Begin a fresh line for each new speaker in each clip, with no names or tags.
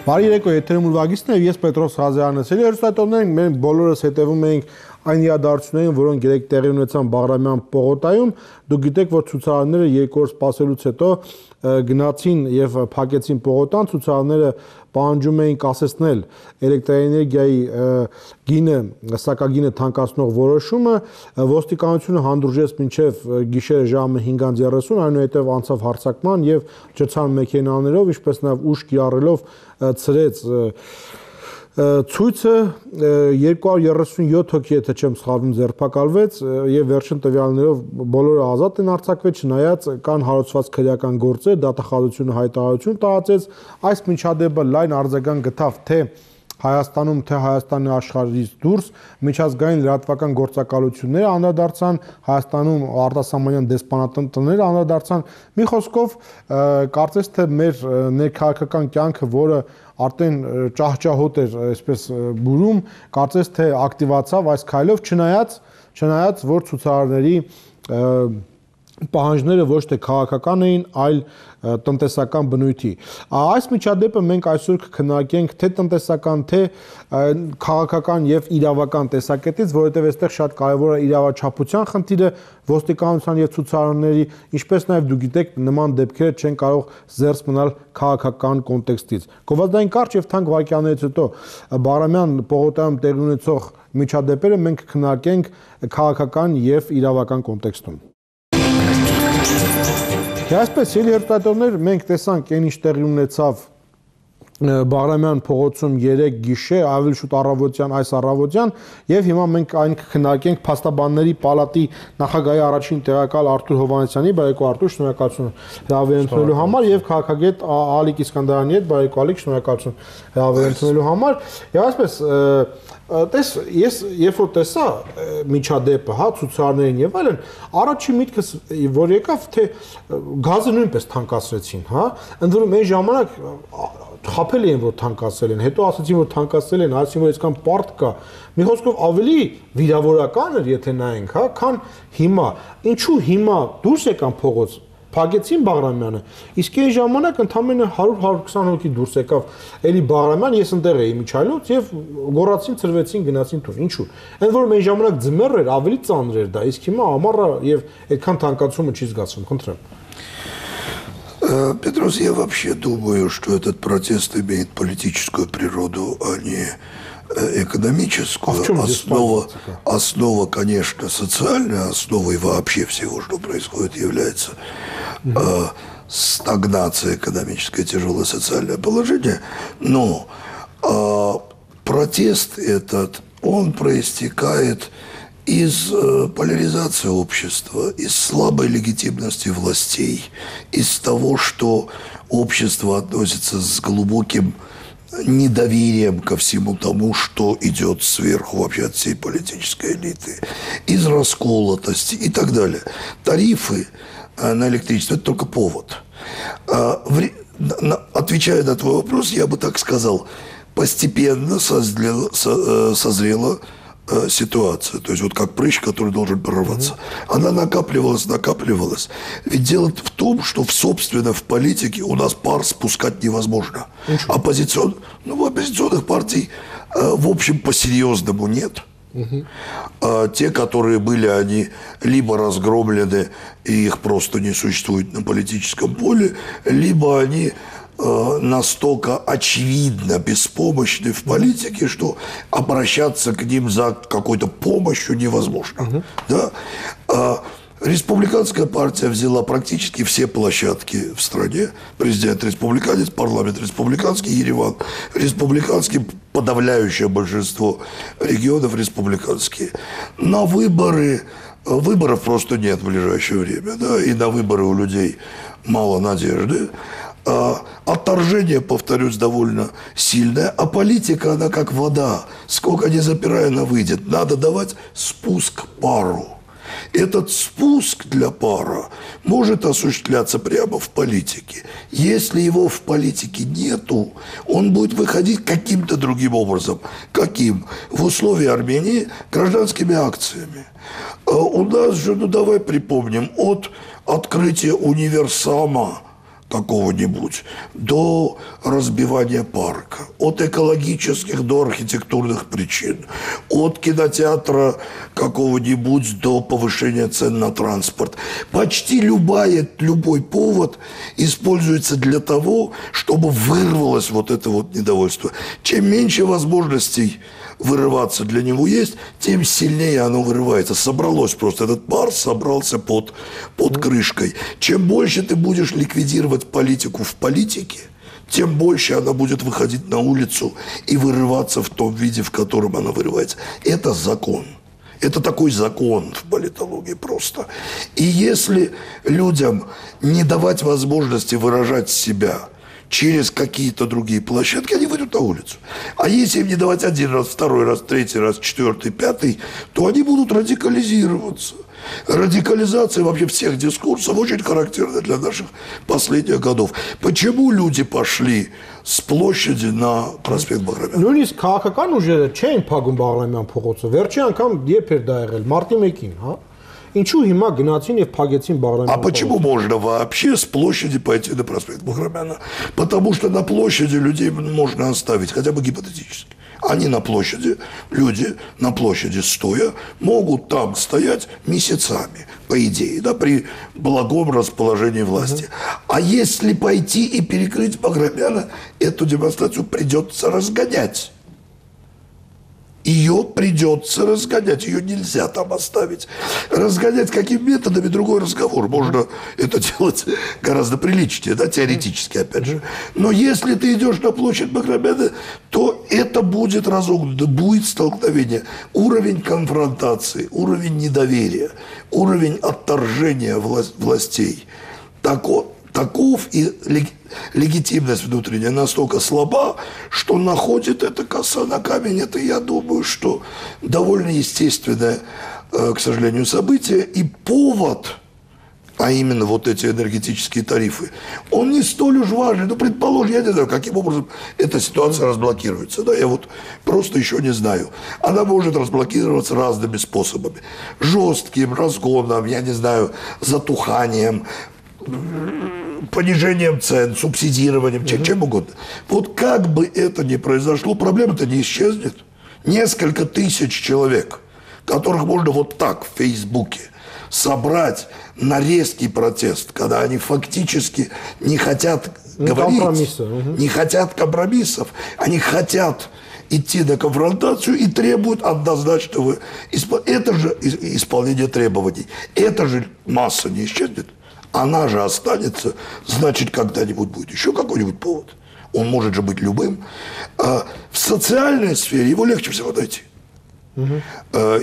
Բարի երեկո, եթերում ուրվագիստն է, ես Պետրոս Ղազարյանն եմ։ Հերոստատորներ, մենք բոլորս հետևում ենք այն իրադարձություններին, որոնք երեք տեղի ունեցան Բաղրամյան պողոտայում, դուք գիտեք, որ ցուցարարները երկու օր սպասելուց հետո գնացին եւ փակեցին պողոտան, ցուցարարները պահանջում էին կասեցնել էլեկտրաէներգիայի գինը, սակագինը թանկացնող որոշումը, ոստիկանությունը հանդուրժեց մինչև գիշերը ժամը 5:30, այնուհետև անցավ հարձակման եւ ջրցան մեքենաներով, ինչպես նաեւ ուժ կիրառելով ցրեց ցույցը 237 հոգի, եթե չեմ սխալվում, ձերբակալվեց եւ վերջին տվյալներով բոլորը ազատ են արձակվել, չնայած կան հարուցված քրեական գործեր, դատախազությունը հայտարարություն տարածեց, այս միջադեպը լայն արձագանք գտավ թե Հայաստանում, թե Հայաստանի աշխարհից դուրս միջազգային լրատվական գործակալությունները անդրադարձան, Հայաստանում արտասահմանյան դեսպանատները անդրադարձան։ Մի խոսքով, կարծես թե մեր ներքաղաքական կյանքը, որը արդեն ճահճահոտ էր, այսպես բուրում, կարծես թե ակտիվացավ այս քայլով, չնայած որ ցուցարարների պահանջները ոչ թե քաղաքական էին, այլ տնտեսական բնույթի։ Այս միջադեպը մենք այսօր կքննարկենք թե տնտեսական, թե քաղաքական եւ իրավական տեսակետից, որովհետեւ այստեղ շատ կարեւոր է իրավաչափության խնդիրը, ոստիկանության եւ ցուցարարների, ինչպես նաեւ դուք գիտեք, նման դեպքերը չեն կարող զերծ մնալ քաղաքական կոնտեքստից։ Գովազդային կարճ եւ թանկ վայրկյաններից հետո Բաղրամյան պողոտայում տեղի ունեցող միջադեպերը մենք կքննարկենք քաղաքական եւ իրավական կոնտեքստում։ Այսպես, հերոստատորներ, մենք տեսանք այն ինչ տեղի ունեցավ Բաղրամյան փողոցում 3 գիշեր, ավելի շուտ այս առավոտյան, եւ հիմա մենք այն կքննարկենք Փաստաբանների պալատի նախագահի առաջին տեղակալ Արթուր Հովհաննիսյանի, բարեկո Արթուր, շնորհակալություն հրավեր ընդունելու համար, եւ քաղաքագետ Ալիկ Իսկանդարյանի հետ, բարեկո Ալիկ, շնորհակալություն հրավեր ընդունելու համար։ Եվ այսպես, տես, ես երբ որ տեսա միջադեպը, հա, ցուցարարներին եւ այլն, առաջին միտքս որ եկավ, թե գազը նույնպես թանկացրեցին, հա, ընդ որում այն ժամանակ խաբել էին, որ թանկացել են, հետո ասացին, որ թանկացել են, ասացին, որ այսքան պարտ կա։ Մի խոսքով ավելի վիրավորական էր, եթե նայենք, հա, քան հիմա։ Ինչու հիմա դուրս եկան փողոց, փակեցին Բաղրամյանը, իսկ այն ժամանակ ընդամենը 100-120 հոգի դուրս եկավ էլի Բաղրամյան, ես ընտեղ էի միջայլոց եւ գոռացին, ցրվեցին, գնացին տուն։ Ինչու։ Ընդ որում այն ժամանակ ձմեռ էր, ավելի ծանր էր դա, իսկ հիմա ամառը եւ այդքան թանկացումը չի զգացվում, խնդրեմ։
Петрос, я вообще думаю, что этот протест имеет политическую природу, а не экономическую. Основа, конечно, социальная, основой вообще всего, что происходит, является стагнация экономическое, тяжелое социальное положение. Но протест этот, он проистекает из поляризации общества, из слабой легитимности властей, из того, что общество относится с глубоким недоверием ко всему тому, что идет сверху вообще от всей политической элиты, из расколотости и так далее. Тарифы на электричество – это только повод. Отвечая на твой вопрос, я бы так сказал, постепенно созрела ситуация, то есть вот как прыщ, который должен прорваться. Она накапливалась. Ведь дело в том, что собственно в политике у нас пар спускать невозможно. Оппозиционных партий в общем по-серьезному нет. Те, которые были, они либо разгромлены, и их просто не существует на политическом поле, либо они настолько очевидно беспомощны в политике, что обращаться к ним за какой-то помощью невозможно. Да? Республиканская партия взяла практически все площадки в стране. Президент республиканец, парламент республиканский, Ереван республиканский, подавляющее большинство регионов республиканские. На выборов просто нет в ближайшее время, да? И на выборы у людей мало надежды. Отторжение, повторюсь, довольно сильное, а политика, она как вода. Сколько ни запирай, она выйдет. Надо давать спуск пару. Этот спуск для пара может осуществляться прямо в политике. Если его в политике нету, он будет выходить каким-то другим образом. Каким? В условиях Армении гражданскими акциями. У нас же, давай припомним, от открытия универсама какого-нибудь до разбивания парка, от экологических до архитектурных причин, от кинотеатра какого-нибудь до повышения цен на транспорт. Почти любой повод используется для того, чтобы вырвалось вот это вот недовольство. Чем меньше возможностей вырываться для него есть, тем сильнее оно вырывается. Собралось просто, этот пар собрался под крышкой. Чем больше ты будешь ликвидировать политику в политике, тем больше она будет выходить на улицу и вырываться в том виде, в котором она вырывается. Это закон. Это такой закон в политологии просто. И если людям не давать возможности выражать себя через какие-то другие площадки, они выйдут на улицу. А если им не давать один раз, второй раз, третий раз, четвертый, пятый, то они будут радикализироваться. Радикализация вообще всех дискурсов очень характерна для наших последних годов. Почему люди пошли с площади на проспект Բաղրամյան?
Նույնիսկ քաղաքական ուժերը չեն փակում Բաղրամյան փողոցը։ Վերջի անգամ երբ էր դա եղել, մարտի 1-ին, հա? Ինչու հիմա գնացին եւ փակեցին Բաղրամյան փողոցը?
А почему можно вообще с площади пойти на проспект Бахрамяна? Потому что на площади людей можно оставить, хотя бы гипотетически. Они на площади, люди на площади стоя, могут там стоять месяцами, по идее, да, при благом расположении власти. А если пойти и перекрыть Бахрамяна, эту демонстрацию придется разгонять. Ее придется разгонять, ее нельзя там оставить. Разгонять какими методами — другой разговор. Можно это делать гораздо приличнее, да, теоретически, опять же. Но если ты идешь на площадь Бахрамяна, то это будет разогнано, будет столкновение. Уровень конфронтации, уровень недоверия, уровень отторжения властей таков, и легитимность внутренняя настолько слаба, что находит это коса на камень. Это, я думаю, что довольно естественное, к сожалению, событие. И повод, а именно вот эти энергетические тарифы, он не столь уж важен. Ну, предположим, я не знаю, каким образом эта ситуация разблокируется. Да, я вот просто еще не знаю. Она может разблокироваться разными способами. Жестким разгоном, я не знаю, затуханием, понижением цен, субсидированием, чем угодно. Вот как бы это ни произошло, проблема-то не исчезнет. Несколько тысяч человек, которых можно вот так в Фейсбуке собрать на резкий протест, когда они фактически не хотят говорить, не хотят компромиссов, они хотят идти на конфронтацию и требуют однозначного это же исполнение требований. Эта же масса не исчезнет. Она же останется, значит, когда-нибудь будет еще какой-нибудь повод. Он может же быть любым. В социальной сфере его легче всего найти.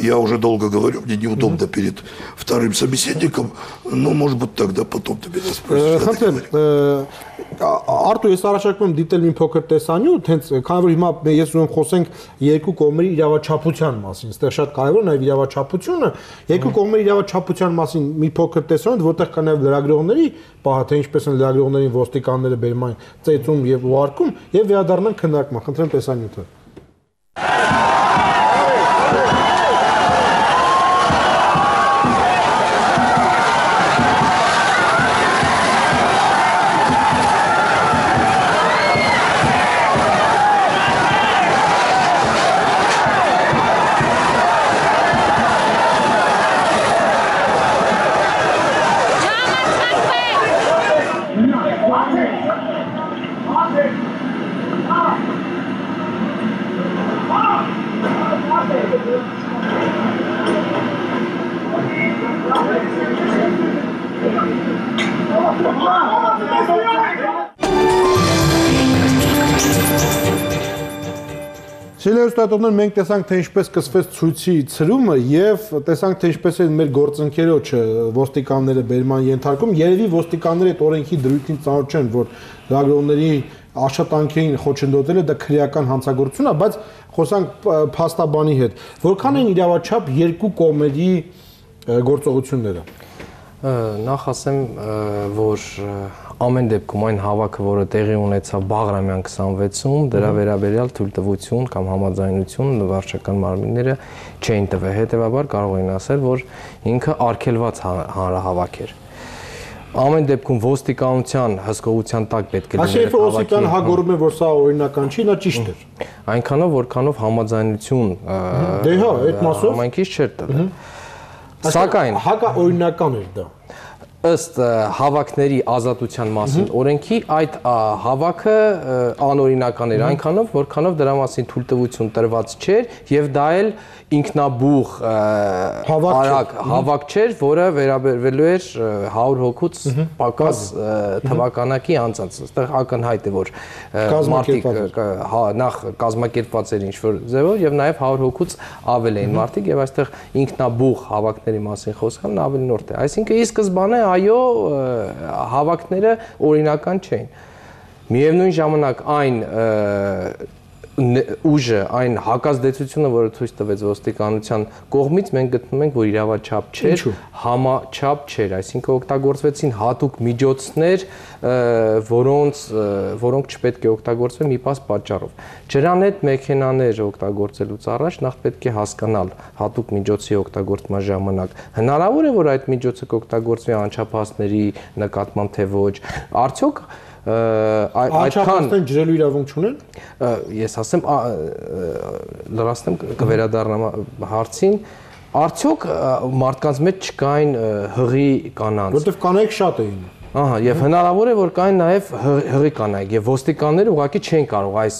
Я уже долго говорю, мне неудобно перед вторым собеседником, но, может быть, тогда потом ты меня спросишь.
Արտու, ես առաջարկում եմ դիտել մի փոքր տեսանյութ, հենց քանի որ հիմա ես ուզում խոսենք երկու կողմերի իրավաչափության մասին, այստեղ շատ կարևոր է նաև իրավաչափությունը, երկու կողմերի իրավաչափության մասին մի փոքր տեսանյութ, որտեղ կա նաև լրագրողների պահը, թե ինչպես են լրագրողներին ոստիկանները բերում այն ծեծում եւ ուղարկում, եւ վերադառնանք քննարկման, խնդրեմ տեսանյութը։ Սիրելիներ, մենք տեսանք, թե ինչպես սկսվեց ցույցի ցրումը եւ տեսանք, թե ինչպես են մեր գործընկերոջը ոստիկանները բերման ենթարկում։ Երևի ոստիկանները այդ օրենքի դրույթին ծանոթ չեն, որ լրագրողների աշխատանքին խոչընդոտելը դա քրեական հանցագործություն է, բայց խոսանք փաստաբանի հետ։ Որքան են իրավաչափ երկու կողմերի գործողությունները։
Նախ ասեմ, որ ամեն դեպքում այն հավաքը, որը տեղի ունեցավ Բաղրամյան 26-ում, դրա վերաբերյալ թույլտվություն կամ համաձայնություն վարչական մարմինները չէին տվել։ Հետևաբար կարող են ասել, որ ինքը արգելված հանրահավաք էր։ Ամեն դեպքում ոստիկանության հսկողության տակ պետք է
լինի։ Այսինքն ոստիկան հագորում է, որ սա օրինական չի, նա ճիշտ է։
Այնքանով, որքանով համաձայնություն
դե հա, այդ մասով
համայնքից չէր տվել։ Սակայն
հակաօրինական էր դա։
Ըստ հավաքների ազատության մասին օրենքի այդ հավաքը անօրինական էր այնքանով, որքանով դրա մասին թույլտվություն տրված չէր եւ դա էլ ինքնաբուխ հավաք չէր, որը վերաբերվելու էր 100 հոգուց պակաս թվականակի անցած։ Այստեղ ակնհայտ է, որ մարդիկ նախ կազմակերպված էր ինչ-որ ձևով եւ նաեւ 100 հոգուց ավել էին մարդիկ եւ այստեղ ինքնաբուխ հավաքների մասին խոսքն ավելի նորդ է։ Այսինքն ի սկզբանե այո, հավաքները օրինական չէին։ Միևնույն ժամանակ այն ուժը, այն հակազդեցությունը, որը ցույց տվեց ոստիկանության կողմից, մենք գտնում ենք, որ իրավաչափ չէր, համաչափ չէր, այսինքն օգտագործվեցին հատուկ միջոցներ, որոնք չպետք է օգտագործվեն մի պարզ պատճառով։ Ջրանետ մեքենաներ օգտագործելուց առաջ նախ պետք է հասկանալ հատուկ միջոցի օգտագործման ժամանակ հնարավոր է, որ այդ միջոցը կօգտագործվի անչափահասների նկատմամբ թե ոչ, արդյոք
այդքան ջրելու իրավունք չունեն։
Ես ասեմ, լրացնեմ կվերադառնամ հարցին, արդյոք մարդկանց մեջ չկային հղի կանանց։
Որտեվ կանայք շատ էին։
Ահա, եւ հնարավոր է, որ կային նաեւ հղի կանայք եւ ոստիկանները ուղղակի չեն կարող այս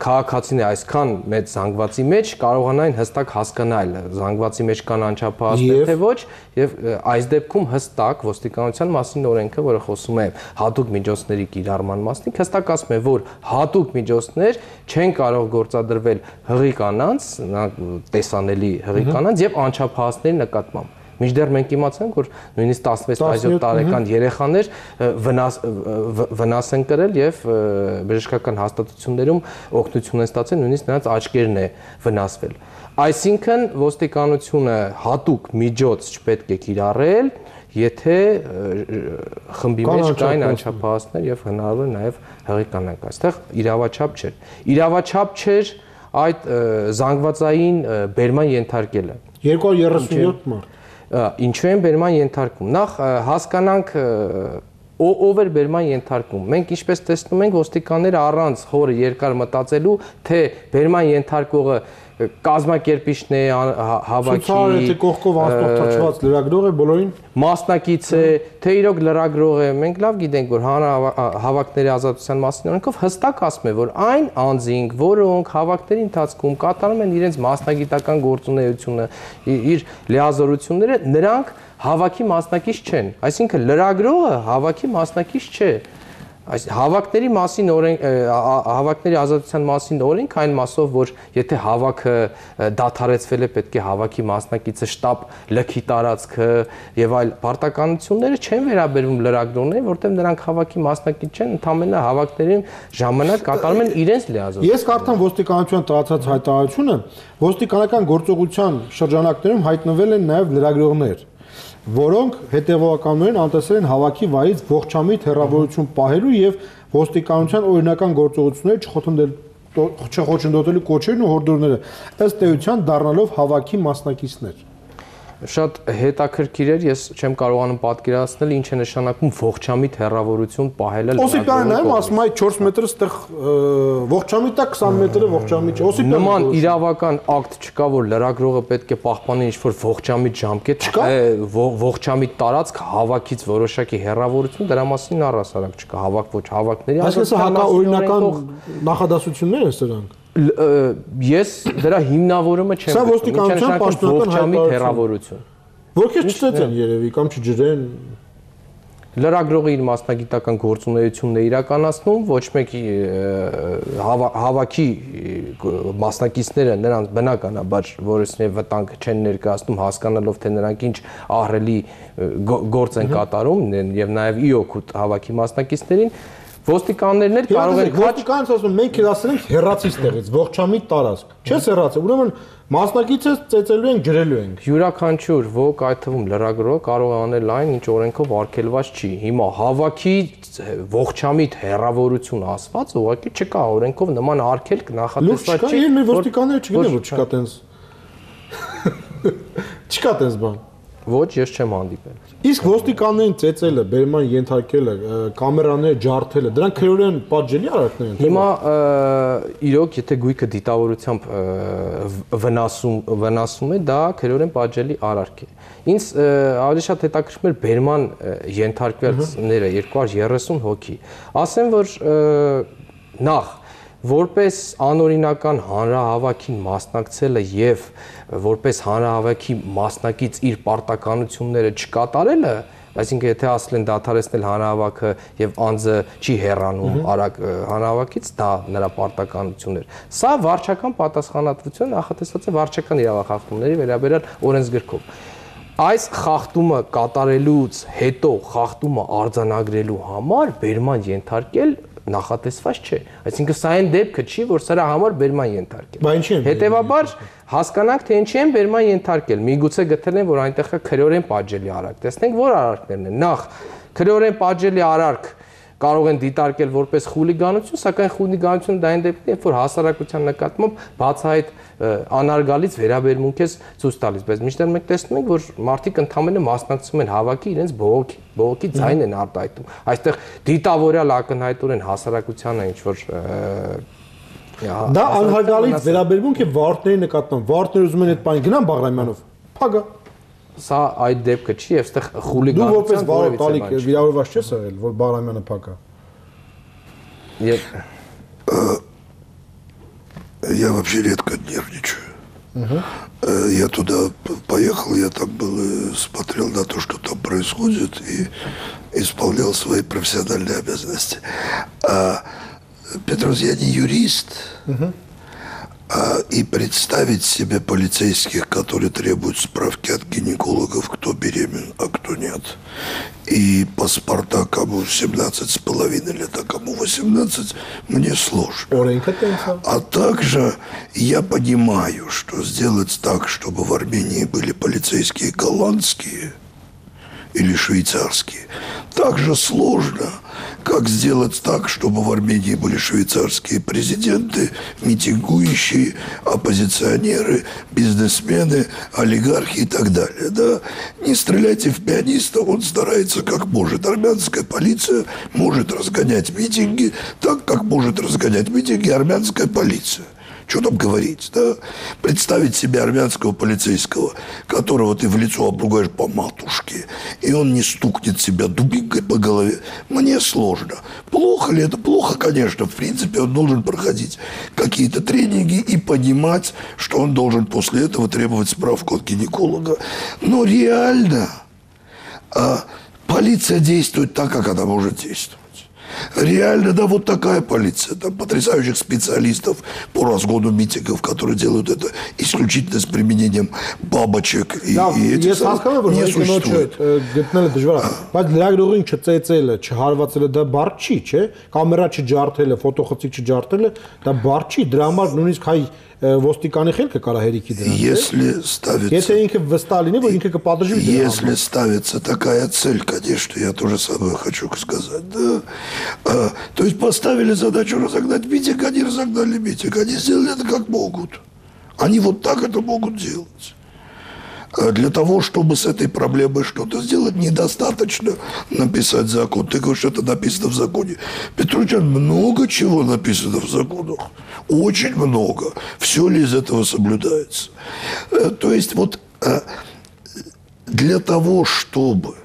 քաղաքացիների այսքան մեծ զանգվածի մեջ կարողանային հստակ հասկանալ զանգվածի մեջ կան անչափահասներ թե ոչ եւ այս դեպքում հստակ ոստիկանության մասին օրենքը, որը խոսում է հատուկ միջոցների կիրառման մասին, հստակ ասում է, որ հատուկ միջոցներ չեն կարող գործադրվել հղի կանանց, տեսանելի հղի կանանց եւ անչափահասների նկատմամբ։ Մինչդեռ մենք իմացանք, որ նույնիսկ 16-17 տարեկան երեխաներ վնաս են կրել եւ բժշկական հաստատություններում օգնություն են ստացել, նույնիսկ նրանց աչքերն է վնասվել։ Այսինքն ոստիկանությունը հատուկ միջոց չպետք է կիրառել, եթե խմբի մեջ կային անչափահասներ եւ հնարավոր է նաեւ հղի կանայք։ Այստեղ իրավաչափ չէր։ Իրավաչափ չէր այդ զանգվածային բերման ենթարկելը։
237 մարդ։
Ինչու են բերման ենթարկում։ Նախ հասկանանք ով էր բերման ենթարկում։ Մենք ինչպես տեսնում ենք, ոստիկանները առանց խորը երկար մտածելու, թե բերման ենթարկողը կազմակերպիչն է հավաքի,
թե կողքով անցնող թրջված լրագրող է, բոլորին
մասնակից է, թե իրոք լրագրող է։ Մենք լավ գիտենք, որ հավաքների ազատության մասին օրենքով հստակ ասում է, որ այն անձինք, որոնք հավաքների ընթացքում կատարում են իրենց մասնագիտական գործունեությունը, իր լիազորությունները, նրանք հավաքի մասնակից չեն։ Այսինքն լրագրողը հավաքի մասնակից չէ։ Այս հավաքների մասին հավաքների ազատության մասին օրենք այն մասով, որ եթե հավաքը դադարեցվել է, պետք է հավաքի մասնակիցը շտապ լքի տարածքը եւ այլ պարտականությունները չեն վերաբերվում լրագրողներին, որտեղ նրանք հավաքի մասնակից չեն, ընդամենը հավաքներին ժամանակ կատարում են իրենց լիազորությունը։
Ես կարդամ ոստիկանության տարածած հայտարարությունը, ոստիկանական գործողության շրջանակներում հայտնվել են նաեւ լրագրողներ, որոնք հետևողականորեն անտեսել են հավաքի վայից ողջամիտ հեռավորություն պահելու եւ ոստիկանության օրինական գործողությունները չխոչընդոտելու կոչերն ու հորդորները ըստ էության դառնալով հավաքի մասնակիցներ։
Շատ հետաքրքիր էր, ես չեմ կարողանում պատկերացնել ինչ է նշանակում ողջամիտ հեռավորություն պահելը։
Օսիպյանն եմ ասում, այդ 4 մետրը ստեղ ողջամիտը 20 մետրը ողջամիտ չէ։
Նման իրավական ակտ չկա, որ լրագրողը պետք է պահպանի ինչ-որ ողջամիտ ժամկետ, ողջամիտ տարածք, հավաքից որոշակի հեռավորություն, դրա մասին առհասարակ չկա, հավաք ոչ հավաքների։
Այսինքն հակաօրինական նախադասություններ են սրանք։
Ես դրա հիմնավորումը չեմ
Սա ոստիկանության պաշտոնական
հեռավորություն։
Որքեզ չծեցեն երևի կամ չջրեն։
Լրագրողը իր մասնագիտական գործունեությունն է իրականացնում, ոչ մեկ հավաքի մասնակիցները նրանց բնականաբար որոշակի վտանգ չեն ներկայացնում, հասկանալով թե նրանք ինչ ահռելի գործ են կատարում եւ նաեւ ի օգուտ հավաքի մասնակիցներին, ոստիկաններն էլ կարող են
ոստիկանից ասում մենք ասել ենք հեռացի ստեղից ողջամիտ տարածք չես հեռացել ուրեմն մասնակիցը ծեծելու ենք ջրելու ենք
յուրաքանչյուր ոք այդ թվում լրագրողը կարող է անել այն ինչ օրենքով արգելված չի հիմա հավաքի ողջամիտ հեռավորություն ասված ուղղակի չկա օրենքով նման արգելք նախատեսված
չի մեր ոստիկանները չգիտեն որ չկա տենց չկա տենց բան
Ոչ, ես չեմ հանդիպել։
Իսկ ոստիկաններին ծեծելը, բերման ենթարկելը, կամերաները ջարդելը, դրանք քրեորեն պատժելի արարքներ են։
Հիմա իրոք, եթե գույքը դիտավորությամբ վնասում է, դա քրեորեն պատժելի արարք է։ Ինձ ավելի շատ հետաքրքրում էր բերման ենթարկվածները 230 հոգի։ Ասեմ, որ նախ որպես անօրինական հանրահավաքին մասնակցելը եւ որպես հանրահավաքի մասնակից իր պարտականությունները չկատարելը, այսինքն եթե ասել են դադարեցնել հանրահավաքը եւ անձը չի հեռանում արագ հանրահավաքից, դա նրա պարտականությունն էր։ Սա վարչական պատասխանատվություն նախատեսված է վարչական իրավախախտումների վերաբերյալ օրենսգրքով։ Այս խախտումը կատարելուց հետո խախտումը արձանագրելու համար բերման ենթարկել նախատեսված չէ։ Այսինքն սա այն դեպքը չի, որ սրա համար բերման ենթարկել։
Բա ինչի՞ են։
Հետևաբար հասկանանք, թե ինչի են բերման ենթարկել։ Միգուցե գտել են, որ այնտեղ է քրեորեն պատժելի արարք։ Տեսնենք, որ արարքներն են։ Նախ քրեորեն պատժելի արարք կարող են դիտարկել որպես խուլիգանություն, սակայն խուլիգանությունը դա այն դեպքն է, երբ որ հասարակության նկատմամբ բացահայտ անարգալից վերաբերմունք է ցույց տալիս, բայց միշտ մենք տեսնում ենք, որ մարդիկ ընդհանրապես մասնակցում են հավաքի իրենց բողոքի ձայն են արտահայտում։ Այստեղ դիտավորյալ ակնհայտորեն հասարակությանը ինչ որ
դա անհարգալից վերաբերմունք է վարորդների նկատմամբ։ Վարորդները ուզում են այդ բանը գնան Բաղրամյանով, փագա։
Սա այդ դեպքը չի, եւ այստեղ խուլիգանության
դու որպես վարորդ տալիք վիրավորված չես եղել, որ Բաղրամյանը փակա։
Я вообще редко нервничаю. Я туда поехал, я там был, смотрел на то, что там происходит, и исполнял свои профессиональные обязанности. Петрос, я не юрист, и представить себе полицейских, которые требуют справки от гинекологов, кто беременен, а кто нет. И паспорта, кому 17,5 лет, а кому 18, мне сложно. А также я понимаю, что сделать так, чтобы в Армении были полицейские голландские или швейцарские, так же сложно, как сделать так, чтобы в Армении были швейцарские президенты, митингующие, оппозиционеры, бизнесмены, олигархи и так далее. Да? Не стреляйте в пианиста, он старается как может. Армянская полиция может разгонять митинги так, как может разгонять митинги армянская полиция. Что там говорить, да? Представить себе армянского полицейского, которого ты в лицо обругаешь по матушке, и он не стукнет себя дубинкой по голове. Мне сложно. Плохо ли это? Плохо, конечно. В принципе, он должен проходить какие-то тренинги и понимать, что он должен после этого требовать справку от гинеколога. Но реально полиция действует так, как она может действовать. Реально, да, вот такая полиция. Там потрясающих специалистов по разгону митингов, которые делают это исключительно с применением бабочек и этих не существует.
Բայց լրագրողին չծեծելը, չհարվածելը դա բարդ չի, չէ՞։ Կամերա չջարդելը, ֆոտոխցիկ չջարդելը դա բարդ չի։ Դրա համար նույնիսկ հայ ոստիկանի խելքը կարա հերիքի դրան։
Если ставится такая цель, конечно, я тоже самое хочу сказать, да. То есть поставили задачу разогнать митинг, они разогнали митинг, они сделали это как могут. Они вот так это могут делать. Для того, чтобы с этой проблемой что-то сделать, недостаточно написать закон. Ты говоришь, что это написано в законе. Петручан, много чего написано в законах. Очень много. Все ли из этого соблюдается? То есть вот для того, чтобы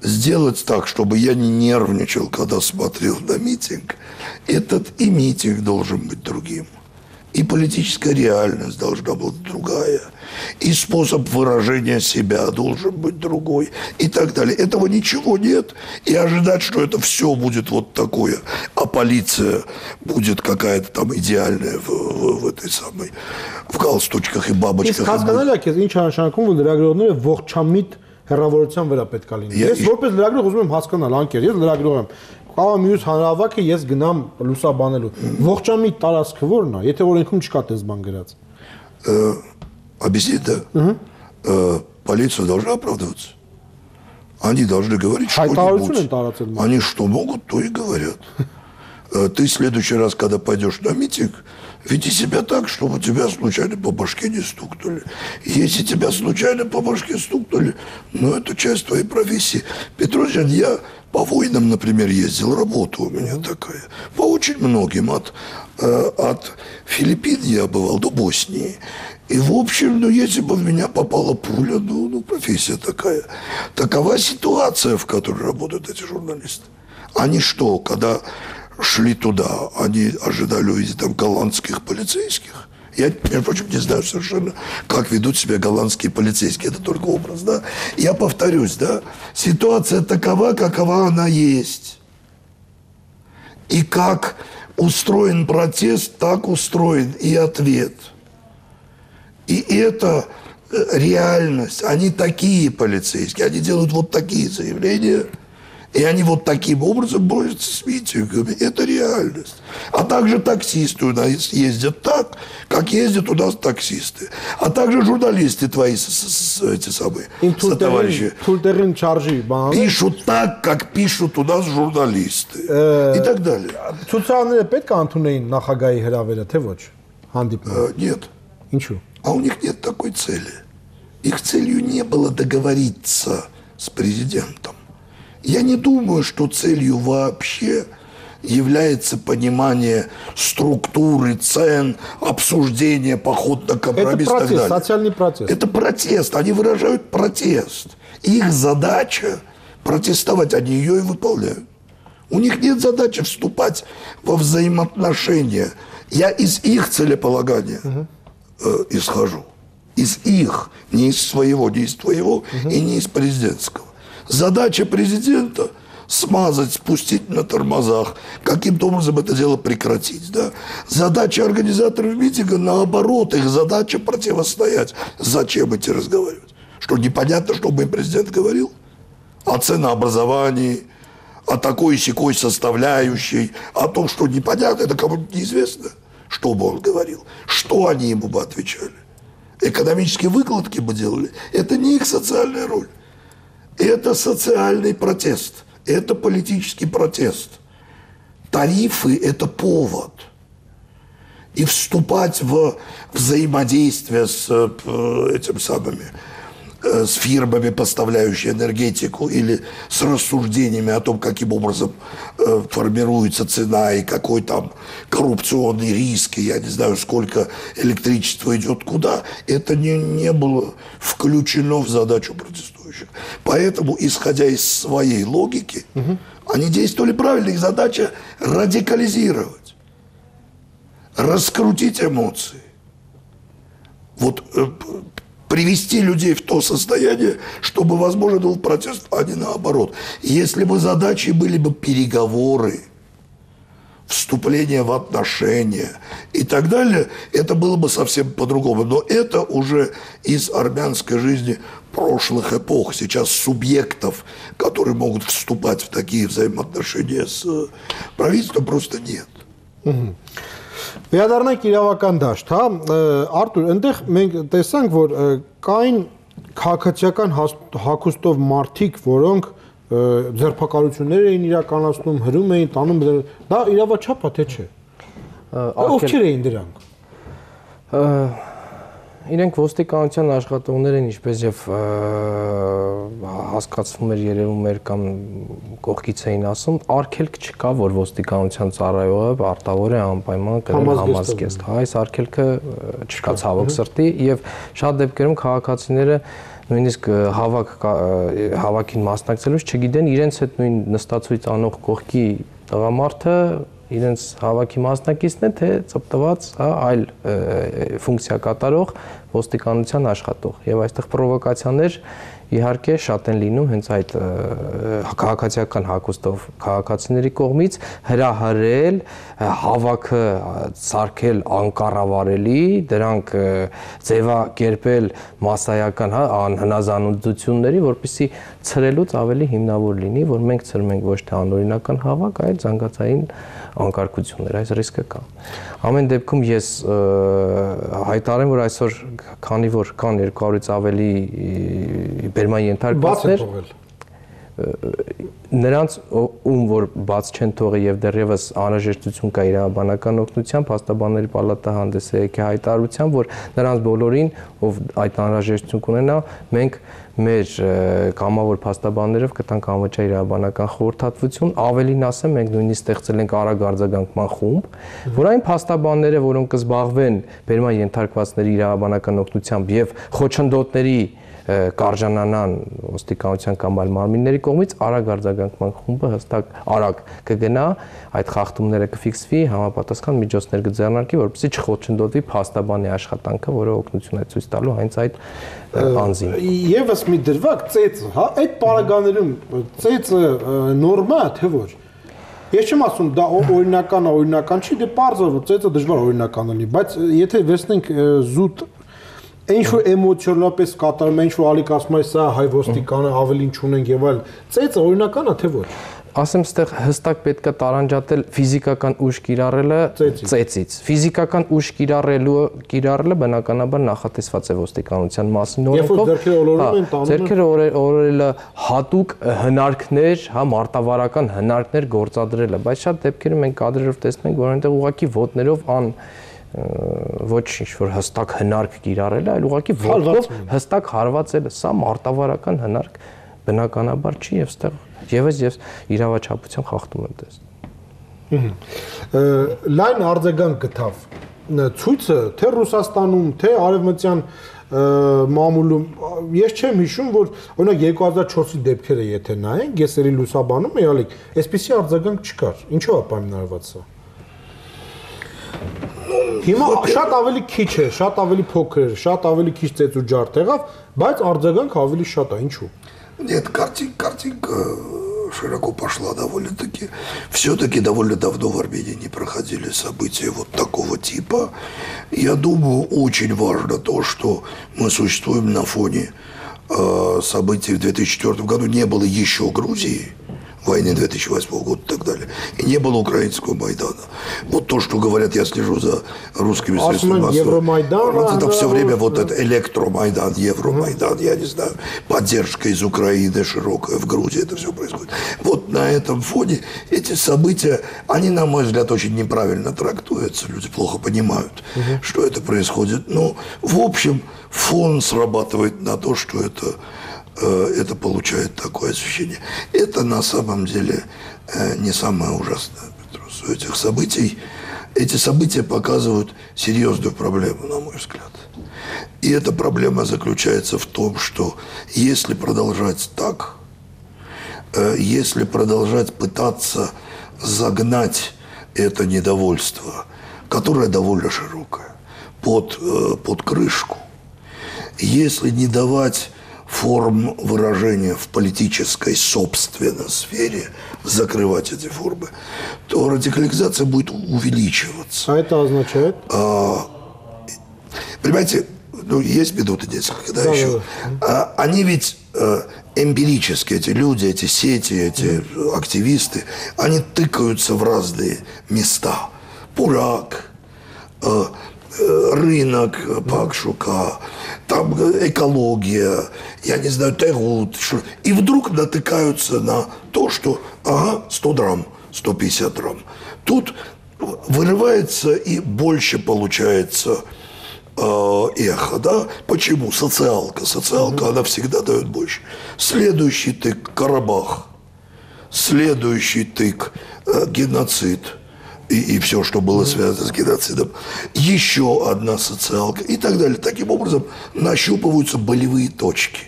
сделать так, чтобы я не нервничал, когда смотрел на митинг, этот и митинг должен быть другим. И политическая реальность должна быть другая, и способ выражения себя должен быть другой, и так далее. Этого ничего нет, и ожидать, что это все будет вот такое, а полиция будет какая-то там идеальная в этой самой, в галстучках и бабочках.
Հեռավորության վրա պետք է լինի։ Ես որպես լրագրող ուզում եմ հասկանալ, անկեր, ես լրագրող եմ։ Կարող մյուս հանրահավաքը ես գնամ լուսաբանելու։ Ողջամիտ տարածքը ո՞րն է, եթե օրենքում չկա տես բան գրած։
Объяснить, да? Полиция должна оправдываться. Они должны говорить что-нибудь. Они что могут, то и говорят. ты в следующий раз, когда пойдешь на митинг, веди себя так, чтобы тебя случайно по башке не стукнули. Если тебя случайно по башке стукнули, ну, это часть твоей профессии. Петросян, я по войнам, например, ездил, работа у меня такая. По очень многим. От Филиппин я бывал до Боснии. И, в общем, ну, если бы в меня попала пуля, ну, профессия такая. Такова ситуация, в которой работают эти журналисты. Они что, когда шли туда, они ожидали увидеть там голландских полицейских? Я, между прочим, не знаю совершенно, как ведут себя голландские полицейские. Это только образ, да? Я повторюсь, да? Ситуация такова, какова она есть. И как устроен протест, так устроен и ответ. И это реальность. Они такие полицейские, они делают вот такие заявления, и они вот таким образом борются с митингами. Это реальность. А также таксисты у нас ездят так, как ездят у нас таксисты. А также журналисты твои, эти самые сотоварищи, пишут так, как пишут у нас журналисты. И так далее. Нет. А у них нет такой цели. Их целью не было договориться с президентом. Я не думаю, что целью вообще является понимание структуры, цен, обсуждение, поход на компромисс.
Это протест, социальный протест.
Это протест, они выражают протест. Их задача протестовать, они ее и выполняют. У них нет задачи вступать во взаимоотношения. Я из их целеполагания исхожу. Из их, не из своего, не из твоего и не из президентского. Задача президента – смазать, спустить на тормозах, каким-то образом это дело прекратить. Да? Задача организаторов митинга – наоборот, их задача – противостоять. Зачем идти разговаривать? Что, непонятно, что бы им президент говорил? О ценообразовании, о такой и сякой составляющей, о том, что непонятно, это кому-то неизвестно, что бы он говорил, что они ему бы отвечали. Экономические выкладки бы делали – это не их социальная роль. Это социальный протест, это политический протест. Тарифы – это повод. И вступать в взаимодействие с этим самыми, с фирмами, поставляющими энергетику, или с рассуждениями о том, каким образом формируется цена и какой там коррупционный риск, и я не знаю, сколько электричества идет куда, это не было включено в задачу протестующих. Поэтому, исходя из своей логики, они действовали правильно. Их задача радикализировать, раскрутить эмоции. Вот привести людей в то состояние, чтобы возможен был протест, а не наоборот. Если бы задачей были бы переговоры, вступление в отношения и так далее, это было бы совсем по-другому. Но это уже из армянской жизни прошлых эпох. Сейчас субъектов, которые могут вступать в такие взаимоотношения с правительством, просто нет.
Վերադառնանք իրավական դաշտ, հա, Արտուր, այնտեղ մենք տեսանք, որ կային քաղաքացիական հագուստով մարդիկ, որոնք ձերբակալություններ էին իրականացնում, հրում էին, տանում, դա իրավաչափ է, թե չէ։ Ովքեր էին դրանք։
Իրենք ոստիկանության աշխատողներ են, ինչպես եւ հասկացվում էր, երևում էր կամ կողքից էին ասում, արգելք չկա, որ ոստիկանության ծառայողը արտավոր է անպայման կրել համազգեստ։ Այս արգելքը չկա ցավոք սրտի եւ շատ դեպքերում քաղաքացիները նույնիսկ հավաքին մասնակցելուց չգիտեն իրենց հետ նույն նստածույց անող կողքի տղամարդը իրենց հավաքի մասնակիցն է, թե ծպտված այլ ֆունկցիա կատարող ոստիկանության աշխատող։ Եվ այստեղ պրովոկացիաներ իհարկե շատ են լինում հենց այդ քաղաքացիական հագուստով քաղաքացիների կողմից հրահրել, հավաքը սարքել անկառավարելի, դրանք ձևակերպել մասսայական անհնազանդությունների, որպեսզի ցրելուց ավելի հիմնավոր լինի, որ մենք ցրում ենք ոչ թե անօրինական հավաք, այլ զանգվածային անկարգություններ, այս ռիսկը կա։ Ամեն դեպքում ես հայտարարեմ, որ այսօր քանի որ կան 200-ից ավելի բերման ենթարկվածներ, նրանց ում որ բաց չեն թողի եւ դեռևս անհրաժեշտություն կա իրավաբանական օգնության, փաստաբանների պալատը հանդես է եկել հայտարարությամբ, որ նրանց բոլորին, ով այդ անհրաժեշտություն կունենա, մենք մեր կամավոր փաստաբաններով կտանք անվճար իրավաբանական խորհրդատվություն, ավելին ասեմ, մենք նույնիսկ ստեղծել ենք արագ արձագանքման խումբ, որ այն փաստաբանները, որոնք կզբաղվեն բերման ենթարկվածների իրավաբանական օգնությամբ եւ խոչընդոտների կարժանանան ոստիկանության կամ այլ մարմինների կողմից արագ արձագանքման խումբը հստակ արագ կգնա, այդ խախտումները կֆիքսվի, համապատասխան միջոցներ կձեռնարկի, որպեսզի չխոչընդոտվի փաստաբանի աշխատանքը, որը օգնություն է ցույց տալու հենց այդ անձին։
Եվս մի դրվագ ծեծը, հա, այդ պարագաներում ծեծը նորմա է, թե ոչ։ Ես չեմ ասում դա օրինական չի, դե պարզ է, որ ծեծը դժվար օրինական լինի, բայց եթե վերցնենք զուտ ինչ-որ էմոցիոնալպես կատարում, ինչ-որ ալիք ասում է, սա հայ ոստիկանը ավելին չունենք եւ այլ, ծեծը օրինական է, թե ոչ։
Ասեմ, ստեղ հստակ պետք է տարանջատել ֆիզիկական ուժ կիրառելը ծեծից։ Ֆիզիկական ուժ կիրառելը բնականաբար նախատեսված է ոստիկանության մասին օրենքով։ Ձեռքերը օրորելը հատուկ հնարքներ, հա, մարտավարական հնարքներ գործադրելը, բայց շատ դեպքերում մենք կադրերով տեսնենք, որ այնտեղ ուղղակի ոտներով ոչ ինչ-որ հստակ հնարք կիրառելը, այլ ուղղակի ոտքով հստակ հարվածելը, սա մարտավարական հնարք բնականաբար չի եւ ստեղ եւս իրավաչափության խախտում եմ տեսնում։
Լայն արձագանք գտավ ցույցը թե Ռուսաստանում, թե Արևմտյան մամուլում, ես չեմ հիշում, որ օրինակ 2004-ի դեպքերը եթե նայենք, ես էլի լուսաբանում էի, ալիք, այսպիսի արձագանք չկար։ Ինչու է պայմանավորված սա։ Հիմա շատ ավելի քիչ է, շատ ավելի փոքր է, շատ ավելի քիչ ծեծ ու ջարդ եղավ, բայց արձագանք ավելի շատ է, ինչու։
Нет, картинка широко пошла довольно-таки. Все-таки довольно давно в Армении не проходили события вот такого типа. Я думаю, очень важно то, что мы существуем на фоне событий в 2004 году. Не было еще Грузии, войны 2008 года и так далее. И не было украинского Майдана. Вот то, что говорят, я слежу за русскими средствами массовой информации, это все время вот это электромайдан, Евромайдан, я не знаю, поддержка из Украины широкая в Грузии, это все происходит. Вот на этом фоне эти события, они, на мой взгляд, очень неправильно трактуются, люди плохо понимают, что это происходит. Но, в общем, фон срабатывает на то, что это получает такое ощущение. Это на самом деле не самое ужасное, Петрос, у этих событий. Эти события показывают серьезную проблему, на мой взгляд. И эта проблема заключается в том, что если продолжать так, если продолжать пытаться загнать это недовольство, которое довольно широкое, под крышку, если не давать форм выражения в политической, собственно, сфере, закрывать эти формы, то радикализация будет увеличиваться.
А это означает?
Понимаете, ну, есть минуты несколько, да, еще. Они ведь эмпирически, эти люди, эти сети, эти активисты, они тыкаются в разные места. Пурак, рынок Пакшука, там экология, я не знаю, Тегут, и вдруг натыкаются на то, что, ага, 100 драм, 150 драм. Тут вырывается и больше получается эхо, да? Почему? Социалка, она всегда дает больше. Следующий тык – Карабах, следующий тык – геноцид. И все, что было связано с геноцидом. Еще одна социалка и так далее. Таким образом нащупываются болевые точки.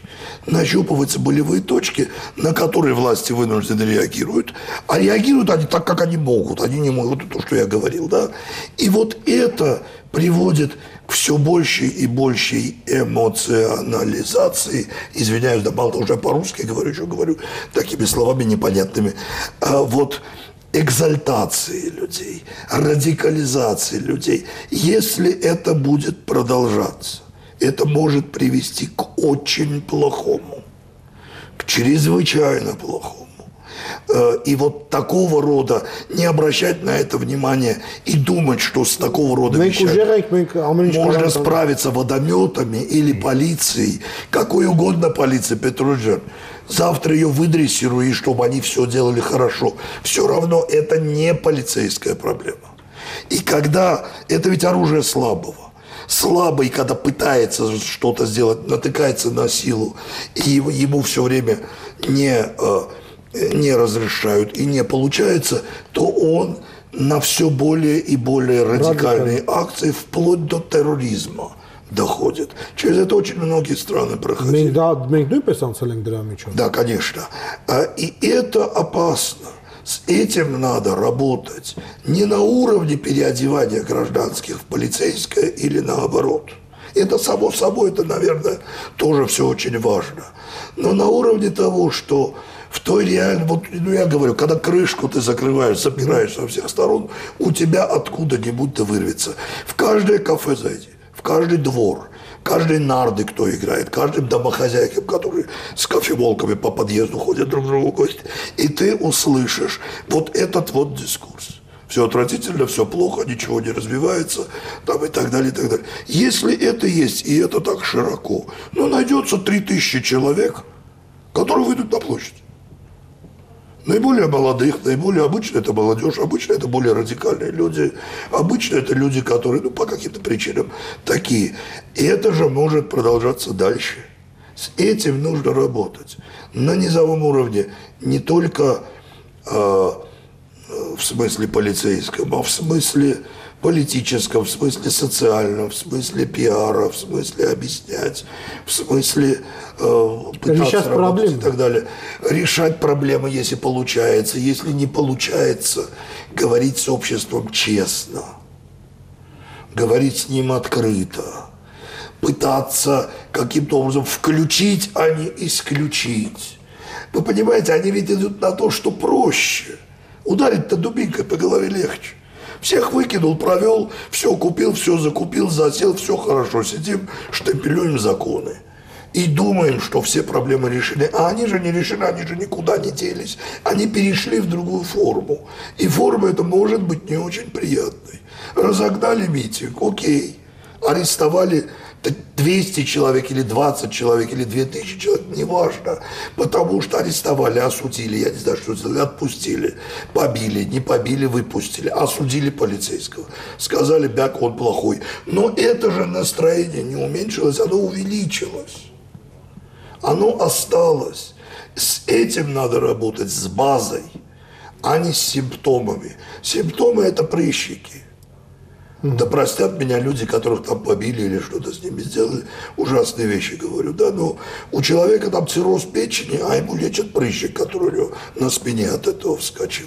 Нащупываются болевые точки, на которые власти вынуждены реагируют. А реагируют они так, как они могут. Они не могут, то, что я говорил. Да? И вот это приводит к все большей и большей эмоционализации. Извиняюсь, да мало того, что я по-русски говорю, еще говорю такими словами непонятными. Вот экзальтации людей, радикализации людей. Если это будет продолжаться, это может привести к очень плохому, к чрезвычайно плохому И вот такого рода не обращать на это внимание и думать, что с такого рода вещами можно справиться водометами или полицией, какой угодно полиции, Петрушин. Завтра ее выдрессирую, и чтобы они все делали хорошо. Все равно это не полицейская проблема. И когда это ведь оружие слабого. Слабый, когда пытается что-то сделать, натыкается на силу, и ему все время не разрешают и не получается, то он на все более и более радикальные акции, вплоть до терроризма, доходит. Через это очень многие страны проходили. Да, конечно. И это опасно. С этим надо работать не на уровне переодевания гражданских в полицейское или наоборот. Это само собой, это, наверное, тоже все очень важно. Но на уровне того, что в той реальной, вот, ну я говорю, когда крышку ты закрываешь, запираешь со всех сторон, у тебя откуда-нибудь-то вырвется. В каждое кафе зайди, в каждый двор, каждый нарды, кто играет, каждым домохозяйкам, которые с кофемолками по подъезду ходят друг к другу в гости, и ты услышишь вот этот вот дискурс. Все отвратительно, все плохо, ничего не развивается, там и так далее, и так далее. Если это есть, и это так широко, ну, найдется 3000 человек, которые выйдут на площадь. Наиболее молодых, наиболее обычно это молодежь, обычно это более радикальные люди, обычно это люди, которые, ну, по каким-то причинам такие. И это же может продолжаться дальше. С этим нужно работать. На низовом уровне не только в смысле полицейском, а в смысле политическом, в смысле социальном, в смысле пиара, в смысле объяснять, в смысле пытаться работать и так далее. Решать проблемы, если получается. Если не получается, говорить с обществом честно, говорить с ним открыто, пытаться каким-то образом включить, а не исключить. Вы понимаете, они ведь идут на то, что проще. Ударить-то дубинкой по голове легче. Всех выкинул, провел, все купил, все закупил, засел, все хорошо. Сидим, штемпелюем законы. И думаем, что все проблемы решены. А они же не решены, они же никуда не делись. Они перешли в другую форму. И форма эта может быть не очень приятной. Разогнали митинг, окей. Арестовали 200 человек или 20 человек или 2000 человек, неважно, потому что арестовали, осудили, я не знаю, что сделали, отпустили, побили, не побили, выпустили, осудили полицейского, сказали, бяк, он плохой. Но это же настроение не уменьшилось, оно увеличилось, оно осталось. С этим надо работать, с базой, а не с симптомами. Симптомы – это прыщики. Да простят меня люди, которых там побили или что-то с ними сделали, ужасные вещи говорю, да, но у человека там цирроз печени, а ему лечат прыщик, который у него на спине от этого вскочил.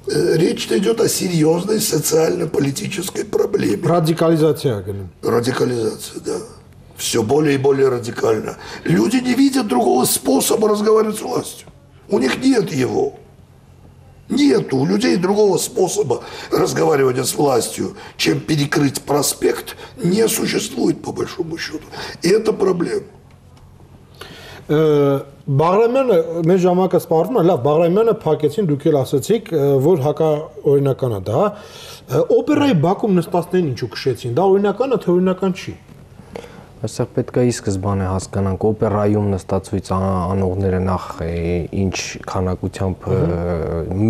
Речь идет о серьезной социально-политической проблеме.
Радикализация.
Радикализация, да. Все более и более радикально. Люди не видят другого способа разговаривать с властью. У них нет его. Нету у людей другого способа разговаривания с властью, чем перекрыть проспект, не существует по большому счету. И это проблема.
Բաղրամյանը մեր ժամանակը սպառվում է, լավ, Բաղրամյանը փակեցին, դուք էլ ասացիք, որ հակաօրինական է դա, օպերայի բակում նստածներին ինչու քշեցին, դա օրինական է, թե օրինական չի։
Այստեղ պետք է ի սկզբանե հասկանանք օպերայում նստածույց անողները նախ ինչ քանակությամբ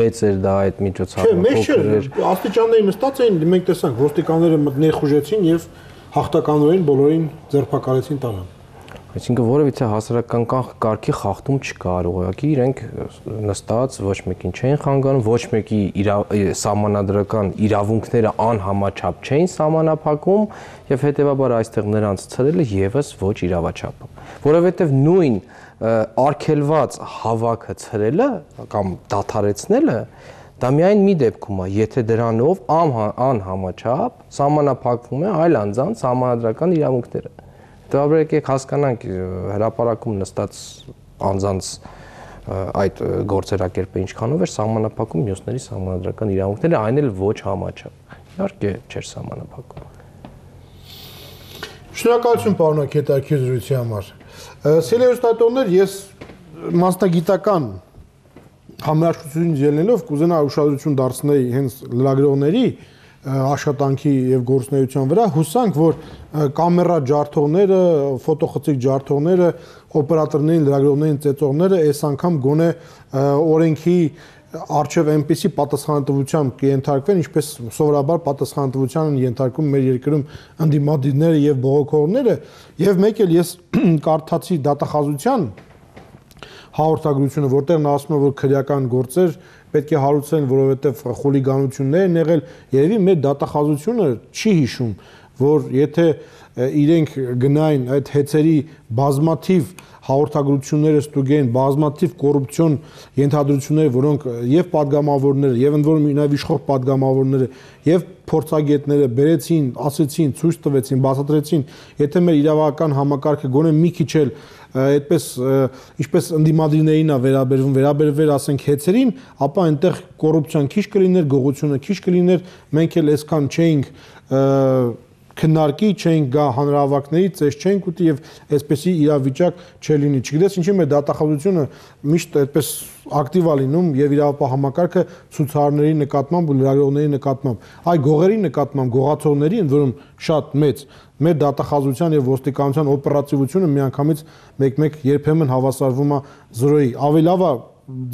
մեծ էր դա այդ միջոցառումը
փոքր էր։ Աստիճանների նստած էին, մենք տեսանք, ոստիկանները ներխուժեցին եւ հաղթականորեն բոլորին ձերբակալեցին տանը։
Այսինքն որևիցե հասարակական կարգի խախտում չկար, ուղղակի իրենք նստած ոչ մեկին չէին խանգարում, ոչ մեկի սահմանադրական իրավունքները անհամաչափ չէին սահմանափակում եւ հետեւաբար այստեղ նրանց ցրելը եւս ոչ իրավաչափ է, որովհետեւ նույն արգելված հավաքը ցրելը կամ դադարեցնելը դա միայն մի դեպքում է, եթե դրանով անհամաչափ սահմանափակվում է այլ անձանց սահմանադրական իրավունքները։ Դե եկեք հասկանանք հրապարակում նստած անձանց այդ գործերակերպը ինչքանով էր սահմանափակում մյուսների սահմանադրական իրավունքները, այն էլ ոչ համաչափ։ Իհարկե չէր սահմանափակում։
Շնորհակալություն պարոն Քետակի զրույցի համար։ Սիրելի ուստատորներ, ես մասնագիտական համերաշխությունից ելնելով կուզենա ուշադրություն դարձնել հենց լրագրողների աշխատանքի եւ գործունեության վրա, հուսանք, որ կամերա ջարդողները, ֆոտոխցիկ ջարդողները, օպերատորներին, լրագրողներին ծեծողները այս անգամ գոնե օրենքի արժև այնպիսի պատասխանատվության կենթարկվեն, ինչպես սովորաբար պատասխանատվության են ենթարկում մեր երկրում ընդդիմադիրները եւ բողոքողները, եւ մեկ էլ ես կարդացի դատախազության հաղորդագրությունը, որտեղ նա ասում է, որ քրեական գործեր պետք է հարուցեն, որովհետեւ խուլիգանություններ են եղել, երևի մեր դատախազությունը չի հիշում, որ եթե իրենք գնային այդ հեծերի բազմաթիվ հաղորդագրությունները ստուգեն, բազմաթիվ կոռուպցիոն ենթադրություններ, որոնք եւ падգամավորները, եւ ընդ որում նաեւ իշխող падգամավորները, եւ փորձագետները բերեցին, ասեցին, ցույց տվեցին, բացատրեցին, եթե մեր իրավական համակարգը գոնե մի քիչ էլ այդպես ինչպես ընդդիմադիրներին է վերաբերվել, ասենք հեծերին, ապա այնտեղ կոռուպցիան քիչ կլիներ, գողությունը քիչ կլիներ, մենք էլ այսքան չէինք քննարկի չենք գա հանրահավաքների, ծես չենք ուտի եւ այսպեսի իրավիճակ չլինի։ Չգիտես ինչի՞ մեր դատախազությունը միշտ այդպես ակտիվ է լինում եւ իրավապահ համակարգը ցուցարարների նկատմամբ ու լրագրողների նկատմամբ, այ գողերի նկատմամբ, գողացողների, ընդ որում շատ մեծ մեր դատախազության եւ ոստիկանության օպերատիվությունը միանգամից մեկ-մեկ երբեմն հավասարվում է 0-ի։ Ավելի լավ է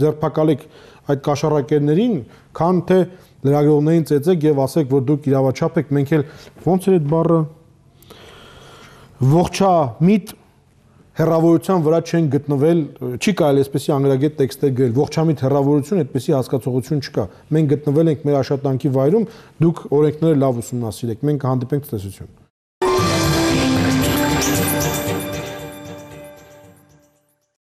ձերբակալեք այդ կաշառակերներին, քան թե լրագրողներին ծեծեք եւ ասեք, որ դուք իրավաչափ եք, մենք էլ ոնց է այդ բառը ողջամիտ հերավորության վրա չեն գտնվել, չի կարելի այսպեսի անգլիագետ տեքստեր գրել, ողջամիտ հերավորություն, այդպեսի հասկացողություն չկա։ Մենք գտնվել ենք մեր աշխատանքի վայրում, դուք օրենքները լավ ուսումնասիրեք, մենք հանդիպենք ցտեսություն։